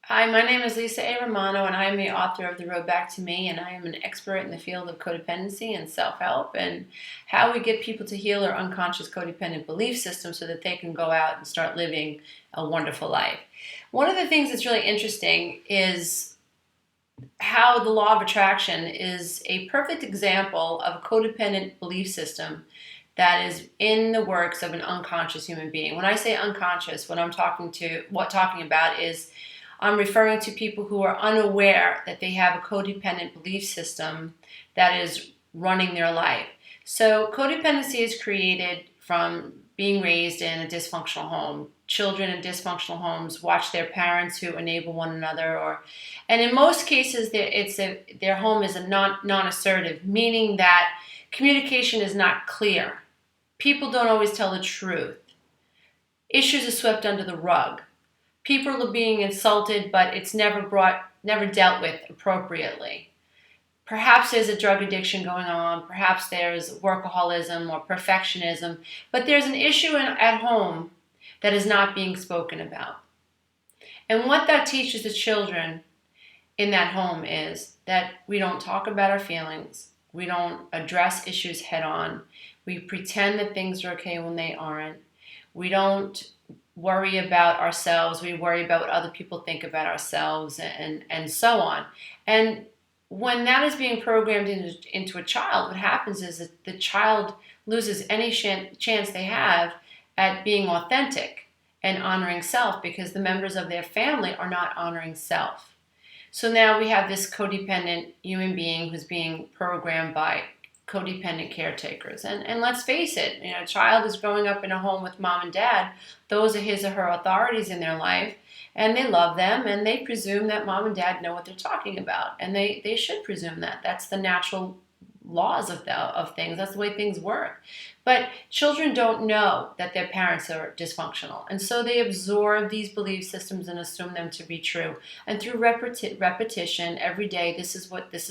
Hi, my name is Lisa A. Romano, and I am the author of The Road Back to Me, and I am an expert in the field of codependency and self-help and how we get people to heal their unconscious codependent belief system so that they can go out and start living a wonderful life. One of the things that's really interesting is how the law of attraction is a perfect example of a codependent belief system that is in the works of an unconscious human being. When I say unconscious, what I'm talking about is I'm referring to people who are unaware that they have a codependent belief system that is running their life. So codependency is created from being raised in a dysfunctional home. Children in dysfunctional homes watch their parents who enable one another, and in most cases, their home is a non-assertive, meaning that communication is not clear. People don't always tell the truth. Issues are swept under the rug. People are being insulted, but it's never dealt with appropriately. Perhaps there's a drug addiction going on, perhaps there's workaholism or perfectionism, but there's an issue at home that is not being spoken about. And what that teaches the children in that home is that we don't talk about our feelings, we don't address issues head on, we pretend that things are okay when they aren't, we don't worry about ourselves, we worry about what other people think about ourselves, and so on. And when that is being programmed into a child, what happens is that the child loses any chance they have at being authentic and honoring self because the members of their family are not honoring self. So now we have this codependent human being who's being programmed by codependent caretakers. And let's face it, a child is growing up in a home with mom and dad. Those are his or her authorities in their life, and they love them, and they presume that mom and dad know what they're talking about, and they should presume that. That's the natural laws of things. That's the way things work. But children don't know that their parents are dysfunctional, and so they absorb these belief systems and assume them to be true. And through repetition every day, this is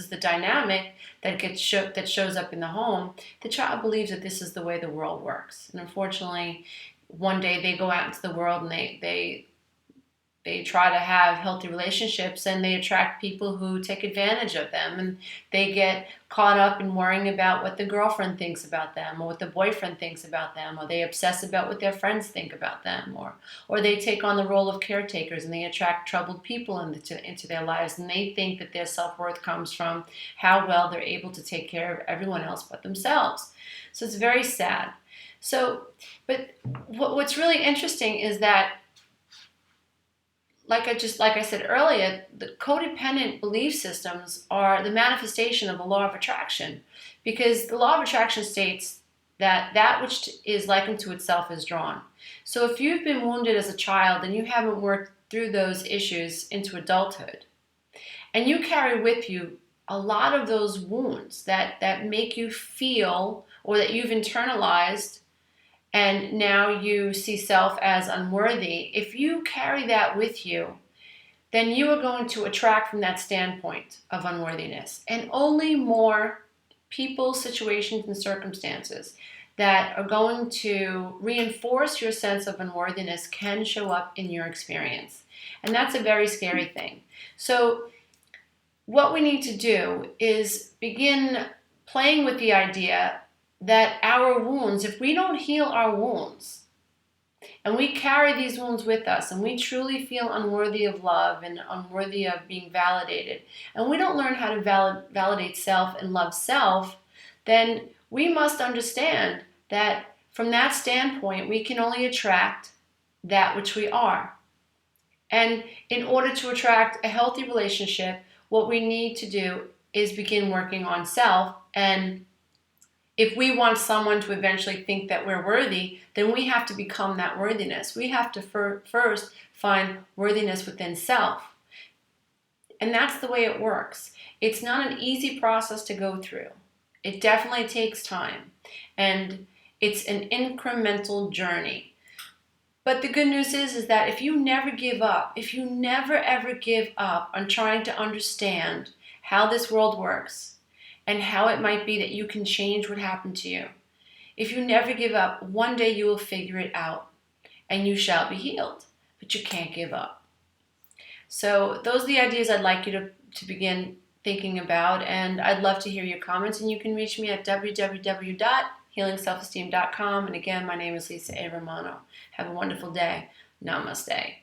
the dynamic that shows up in the home. The child believes that this is the way the world works, and unfortunately, one day they go out into the world and they try to have healthy relationships, and they attract people who take advantage of them, and they get caught up in worrying about what the girlfriend thinks about them or what the boyfriend thinks about them, or they obsess about what their friends think about them, or they take on the role of caretakers and they attract troubled people into their lives, and they think that their self-worth comes from how well they're able to take care of everyone else but themselves. So it's very sad. But what's really interesting is that like I said earlier, the codependent belief systems are the manifestation of the law of attraction, because the law of attraction states that which is likened to itself is drawn. So if you've been wounded as a child and you haven't worked through those issues into adulthood, and you carry with you a lot of those wounds that make you feel, or that you've internalized, and now you see self as unworthy, if you carry that with you, then you are going to attract from that standpoint of unworthiness. And only more people, situations, and circumstances that are going to reinforce your sense of unworthiness can show up in your experience. And that's a very scary thing. So what we need to do is begin playing with the idea that our wounds, if we don't heal our wounds, and we carry these wounds with us, and we truly feel unworthy of love and unworthy of being validated, and we don't learn how to validate self and love self, then we must understand that from that standpoint, we can only attract that which we are. And in order to attract a healthy relationship, what we need to do is begin working on self. And if we want someone to eventually think that we're worthy, then we have to become that worthiness. We have to first find worthiness within self. And that's the way it works. It's not an easy process to go through. It definitely takes time. And it's an incremental journey. But the good news is that if you never give up, if you never ever give up on trying to understand how this world works, and how it might be that you can change what happened to you. If you never give up, one day you will figure it out, and you shall be healed. But you can't give up. So those are the ideas I'd like you to begin thinking about, and I'd love to hear your comments, and you can reach me at www.healingselfesteem.com. And again, my name is Lisa A. Romano. Have a wonderful day. Namaste.